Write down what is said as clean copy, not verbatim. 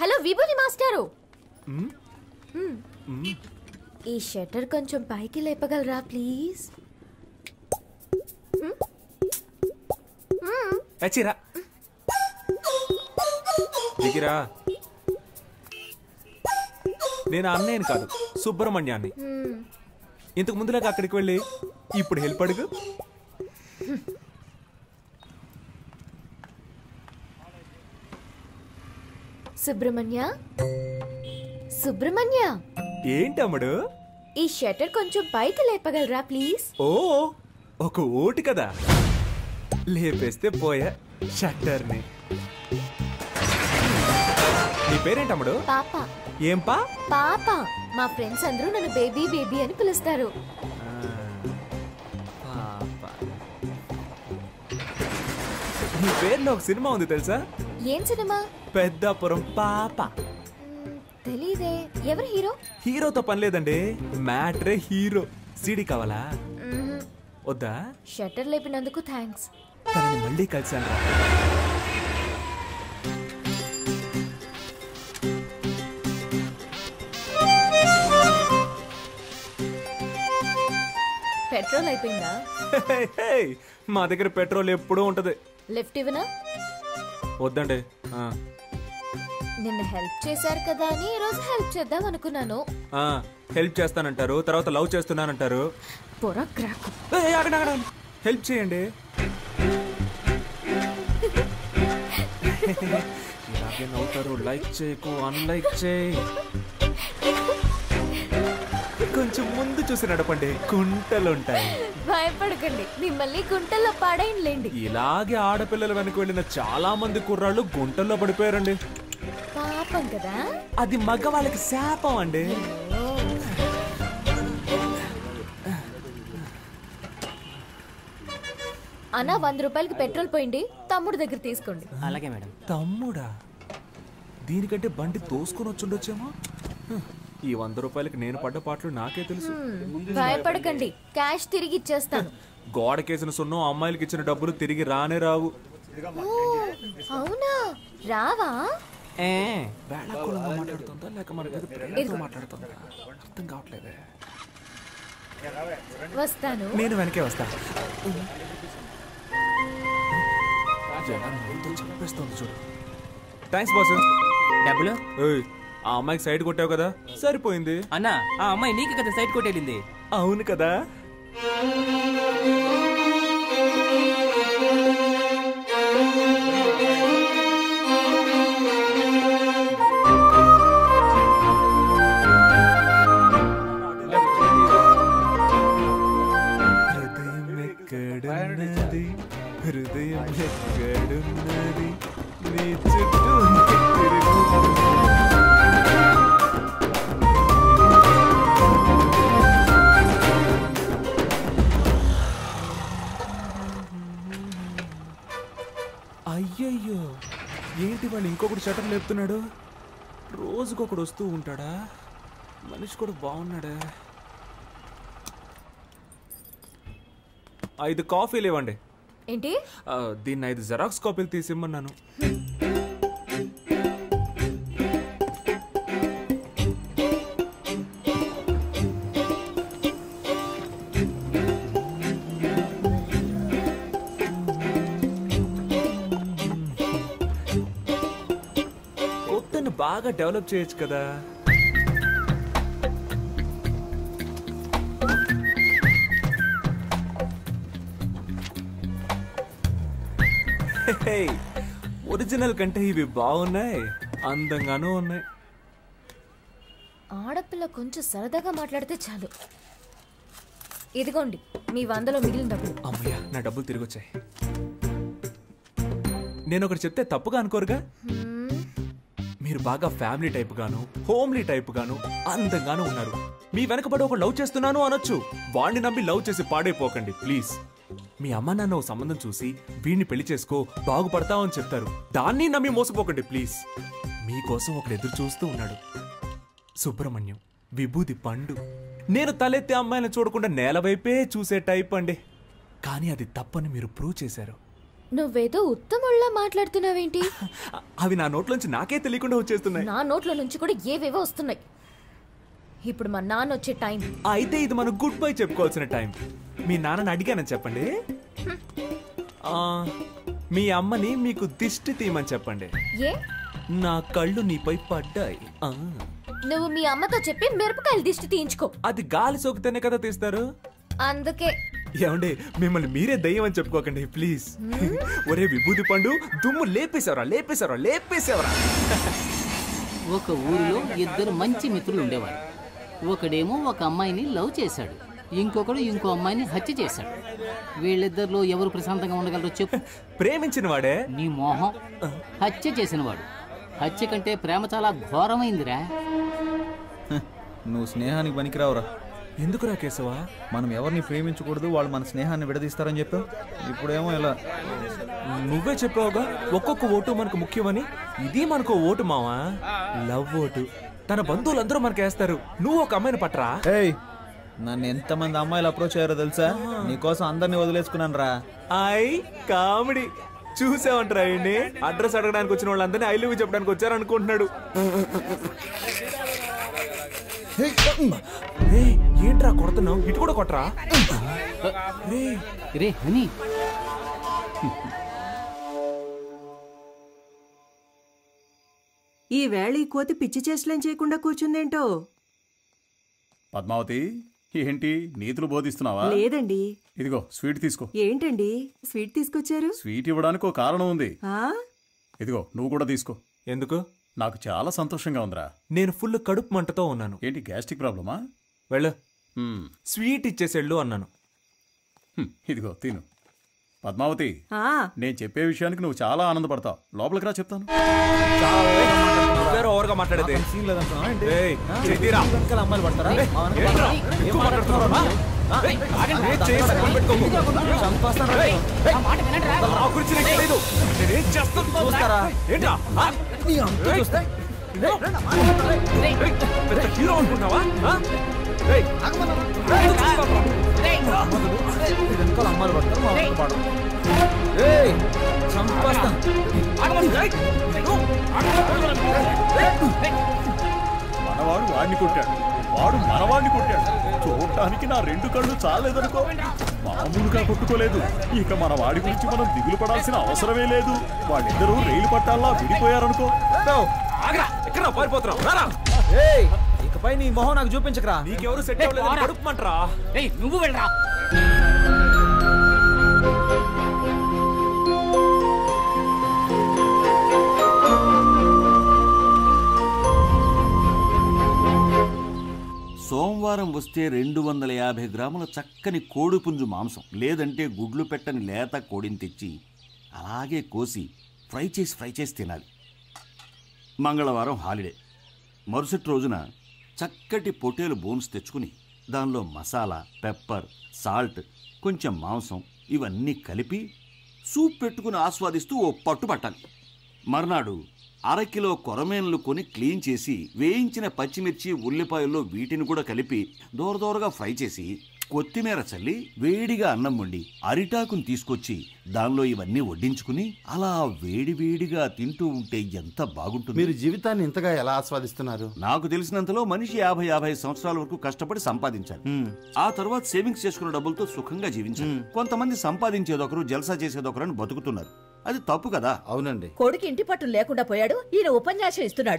Hello విభూతి మాస్టారు, ఈ షట్టర్ కొంచెం పైకి లేపగలరా ప్లీజ్? చిరా దిగిరా. నేను అన్నయ్యని కాదు, సుబ్రహ్మణ్యాన్ని. ఇంతకు ముందులాగా అక్కడికి వెళ్ళి ఇప్పుడు హెల్ప్ అడుగు. సుబ్రహ్మణ్య, సుబ్రహ్మణ్య, ఏంటమ్ముడు? ఈ షట్టర్ కొంచెం పైకి లేపగలరా ప్లీజ్? ఓ, ఒక ఓటు కదా, లేపేస్తే పోయా షట్టర్ని. నీ పేరేంటమ్ముడు? పాప. ఏం పా? పాప. మా ఫ్రెండ్స్ అందరూ నన్ను బేబీ బేబీ అని పిలుస్తారు. నీ పేరులో ఒక సినిమా ఉంది తెలుసా? ఏం సినిమా? పెద్దాపురం పాప. తెలీదే. ఎవరు హీరో? హీరోతో పని లేదండి, మ్యాటరే హీరో. సీడీ కావాలా? వద్దా? షట్టర్ లేపినందుకు థ్యాంక్స్. తనని మళ్ళీ కలిసాను. పెట్రోల్ అయిపోయిందా? మా దగ్గర పెట్రోల్ ఎప్పుడూ ఉంటది. లిఫ్ట్ ఇవ్వనా? వద్దండి. నిన్న హెల్ప్ చేశారు కదా అని ఈ రోజు హెల్ప్ చేద్దాం అనుకున్నాను. హెల్ప్ చేస్తానంటారు, తర్వాత లవ్ చేస్తున్నానంటారు. పొర క్రాక్. హెల్ప్ చేయండి. ఇలాగే నవ్వుతారు. లైక్ చేయకు, అన్లైక్ చేయి. కొంచెం ముందు చూసి నడపండి, గుంటలుంటాయి. భయపడకండి, మిమ్మల్ని గుంటల్లో పడేయండి. ఇలాగే ఆడపిల్లల వెనక వెళ్ళిన చాలా మంది కుర్రాళ్ళు గుంటల్లో పడిపోయారండి. పాపం కదా. అది మగవాళ్ళకి శాపం అండి. అన్నా 100 రూపాయలకి పెట్రోల్ పోయింది, తమ్ముడు దగ్గర తీసుకోండి. అలాగే మేడం. తమ్ముడా? దీనికంటే బండి తోసుకొని వచ్చుండొచ్చేమో. ఈ 100 రూపాయలకి నేను పడ్డ పాటలు నాకే తెలుసు. భయపడకండి, క్యాష్ తిరిగి ఇచ్చేస్తాను. గోడకేసిన సున్నం అమ్మాయిలకి ఇచ్చిన డబ్బులు తిరిగి రానే రావు. అవునా? రావా? మాట్లాడుతుందా లేక మన మీద ప్రేమతో మాట్లాడుతుందా అర్థం కావట్లేదే. వస్తాను. నేను వెనకే వస్తా. చంపేస్తుంది చూడు. Thanks boss. డబ్బులు? ఆ అమ్మాయికి సైడ్ కొట్టావు కదా, సరిపోయింది. అన్నా, ఆ అమ్మాయి నీకు కదా సైడ్ కొట్టేళ్ళింది. అవును కదా. హృదయం ఎక్కడున్నది, నీ చుట్టూ అయ్యయ్యో, ఏంటి వాళ్ళు ఇంకొకటి షటర్ లేపుతున్నాడు? రోజుకొకడు వస్తూ ఉంటాడా? మనిషి కూడా బాగున్నాడా? 5 కాఫీలు ఇవ్వండి. ఏంటి? దీన్ని 5 జెరాక్స్ కాపీలు తీసిమ్మన్నాను. కొత్తను బాగా డెవలప్ చేయొచ్చు కదా. ఒరిజినల్ కంటే ఇవి బాగున్నాయి, అందంగానూ ఉన్నాయి. ఆడపిల్ల కొంచెం సరదాగా మాట్లాడితే చాలు. ఇదిగోండి మీ 100లో మిగిలిన డబ్బులు. అమ్మయ్య, నా డబ్బులు తిరిగి వచ్చాయి. నేను ఒకటి చెప్తే తప్పుగా అనుకోరుగా? మీరు బాగా ఫ్యామిలీ టైప్ గాను, హోమ్లీ టైప్ గాను, అందంగానూ ఉన్నారు. మీ వెనకబడి ఒక లవ్ చేస్తున్నాను అనొచ్చు. వాణ్ణి నమ్మి లవ్ చేసి పాడైపోకండి ప్లీజ్. మీ అమ్మ నాన్న ఓ సంబంధం చూసి వీడిని పెళ్లి చేసుకో బాగుపడతావు అని చెప్తారు. దాన్ని నమ్మి మోసపోకండి ప్లీజ్. మీకోసం ఒకడు ఎదురు చూస్తూ ఉన్నాడు. సుబ్రహ్మణ్యం, విభూది పండు. నేను తలెత్తే అమ్మాయిని చూడకుండా నేల వైపే చూసే టైప్ అండి. కానీ అది తప్పని మీరు ప్రూవ్ చేశారు. నువ్వేదో ఉత్తముళ్ళ మాట్లాడుతున్నావేంటి? అవి నా నోట్లోంచి నాకే తెలియకుండా వచ్చేస్తున్నాయి. నా నోట్ల నుంచి కూడా ఏవేవో వస్తున్నాయి. ఇప్పుడు మా నాన్న వచ్చే టైం. అయితే ఇది మనం గుడ్ బై చెప్పుకోవాల్సిన టైం. మీ నాన్నని అడిగానని చెప్పండి. మీ అమ్మని మీకు దిష్టి తీయమని చెప్పండి. ఏ నా కళ్ళు నీపై పడ్డాయి. నువ్వు మీ అమ్మతో చెప్పి మిరపకాయలు దిష్టి తీయించుకో. అది గాలి సోకితేనే కదా తీస్తారు. అందుకే ఏమండి, మిమ్మల్ని మీరే దయ్యం అని చెప్పుకోకండి ప్లీజ్. ఒరే విభూతి పండు, దుమ్ము లేపేశావరా. ఒక ఊరిలో ఇద్దరు మంచి మిత్రులు ఉండేవారు. ఒకడేమో ఒక అమ్మాయిని లవ్ చేశాడు, ఇంకొకడు ఇంకో అమ్మాయిని హత్య చేశాడు. వీళ్ళిద్దరిలో ఎవరు ప్రశాంతంగా ఉండగలరో చెప్పు. ప్రేమించిన వాడే. నీ మోహం. హత్య చేసినవాడు. హత్య కంటే ప్రేమ చాలా ఘోరమైందిరా. నువ్వు స్నేహానికి పనికిరావురా. ఎందుకురా కేశవా? మనం ఎవరిని ప్రేమించకూడదు, వాళ్ళు మన స్నేహాన్ని విడదీస్తారని చెప్పావు. ఇప్పుడేమో ఇలా. నువ్వే చెప్పావుగా ఒక్కొక్క ఓటు మనకు ముఖ్యమని. ఇది మనకు ఓటు మావా, లవ్ ఓటు. తన బంధువులందరూ మనకు వేస్తారు. నువ్వు ఒక అమ్మాయిని పట్టరా. ఏయ్, నన్ను ఎంతమంది అమ్మాయిలు అప్రోచ్ అయ్యారో తెలుసా? నీకోసం అందరినీ వదిలేసుకున్నాను రా. కామెడీ చూసావంటరా? అడ్రస్ అడగడానికి వచ్చిన వాళ్ళందరినీ ఐ లవ్ యూ చెప్పడానికి వచ్చారు అనుకుంటున్నాడు. ఏంట్రా కొడుతున్నావు? ఇటు కూడా కొట్టరా. రే హనీ, ఈ వేళ ఈ కోతి పిచ్చి చేష్టలేం చేయకుండా కూర్చుందేంటో. పద్మావతి, ఏంటి నీతులు బోధిస్తున్నావా? లేదండి. ఇదిగో స్వీట్ తీసుకో. ఏంటండి స్వీట్ తీసుకొచ్చారు? స్వీట్ ఇవ్వడానికి ఒక కారణం ఉంది. ఆ ఇదిగో నువ్వు కూడా తీసుకో. ఎందుకు? నాకు చాలా సంతోషంగా ఉందిరా. నేను ఫుల్ కడుపు మంటతో ఉన్నాను. ఏంటి గ్యాస్ట్రిక్ ప్రాబ్లమా? వెళ్ళు, స్వీట్ ఇచ్చేసేళ్ళు అన్నాను. ఇదిగో తిను. పద్మావతి, ఆ నేను చెప్పే విషయానికి నువ్వు చాలా ఆనందపడతావు. లోపలికి రా, చెప్తాను. ఓవర్గా మాట్లాడేది సీన్ లేదంటున్నావా ఏంటి? చెయ్యిరా. వెనకాల అమ్మాయిలు పడతారా? ఎక్కువ మాట్లాడుతున్నావా? చంపేస్తాను రా. నా గురించి నీకు తెలీదు. నేనేం చేస్తాను చూస్తారా? ఏంట్రా? నీ అంత చూస్తే పెద్ద హీరో అనుకున్నావా? వెనకాల అమ్మాయిలు పడతారు, మా వాళ్ళు పడరు. ఏయ్, చంపేస్తాను. మనవాడు వాడిని కొట్టాడు, వాడు మనవాడిని కొట్టాడు. చూడటానికి నా రెండు కళ్ళు చాలేదనుకో. మామూలుగా కొట్టుకోలేదు. ఇక మన వాడి గురించి మనం దిగులు పడాల్సిన అవసరమే లేదు. వాళ్ళిద్దరూ రైలు పట్టాల్లా విడిపోయారనుకో. ఏయ్, ఇకపై నీ మొహం నాకు చూపించకరా. నీకెవరు సెట్ అవ్వలేదు, కడుపుమంటరా. నువ్వు వెళ్ళరా. సోమవారం వస్తే 250 గ్రాముల చక్కని కోడిపుంజు మాంసం, లేదంటే గుడ్లు పెట్టని లేత కోడిని తెచ్చి అలాగే కోసి ఫ్రై చేసి తినాలి. మంగళవారం హాలిడే. మరుసటి రోజున చక్కటి పొటేలు బోన్స్ తెచ్చుకుని దానిలో మసాలా, పెప్పర్, సాల్ట్, కొంచెం మాంసం ఇవన్నీ కలిపి సూప్ పెట్టుకుని ఆస్వాదిస్తూ ఓ పట్టు పట్టాలి. మర్నాడు అరకిలో కొరమేన్లు కొని క్లీన్ చేసి వేయించిన పచ్చిమిర్చి, ఉల్లిపాయల్లో వీటిని కూడా కలిపి దూరదూరగా ఫ్రై చేసి కొత్తిమీర చల్లి వేడిగా అన్నం వండి అరిటాకుని తీసుకొచ్చి దానిలో ఇవన్నీ వడ్డించుకుని అలా వేడివేడిగా తింటూ ఉంటే ఎంత బాగుంటుంది. మీరు జీవితాన్ని ఇంతగా ఎలా ఆస్వాదిస్తున్నారు? నాకు తెలిసినంతలో మనిషి 50-55 సంవత్సరాల వరకు కష్టపడి సంపాదించాలి. ఆ తర్వాత సేవింగ్స్ చేసుకున్న డబ్బులతో సుఖంగా జీవించాలి. కొంతమంది సంపాదించేదొకరు, జల్సా చేసేదొకరు అని బతుకుతున్నారు. అది తప్పు కదా. అవునండి. కొడుకు ఇంటి పట్టు లేకుండా పోయాడు, ఈయన ఉపన్యాసం ఇస్తున్నాడు.